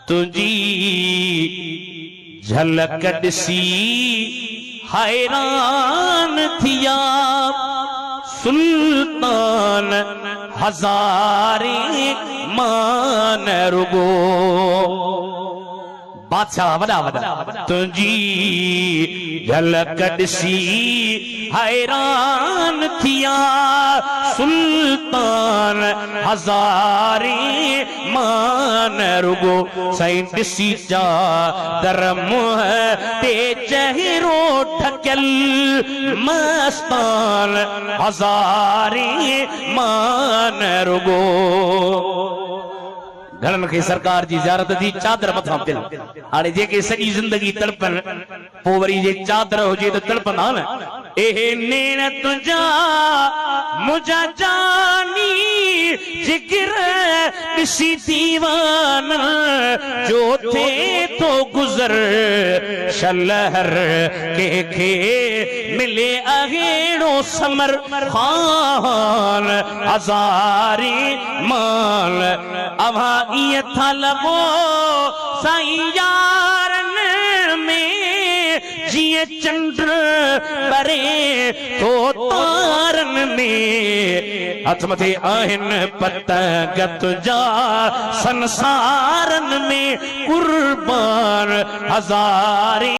तुझी झलक ॾिसी हैरान थिया सुल्तान हज़ारे मान रुगो बादशाह वॾा वॾा तुझी झलक ॾिसी हैरान थिया सुल्तान हज़ारे मान रुगो साईं ॾिसी जा दर मुंह ते चहिरो ढकियल मस्तान हज़ारे मान रुगो घणनि खे सरकार जी ज़ियारत थी चादर मथां पियल हाणे जेके सॼी ज़िंदगी तड़पनि पोइ वरी जे चादर हुजे त तड़पंदा न एहे नेण तुंहिंजा मुंहिंजा जानी जिगर ॾिसी दीवान जो थिए थो गुज़र शलहर कंहिंखे मिले अहिड़ो समर ख़ान हज़ारे मान अव्हां इए था लॻो साईं यारनि में जीअं चंड ॿरे तो तारनि में हथ मथे आहिनि पतंग तुंहिंजा संसारनि में कुर्बान हज़ारे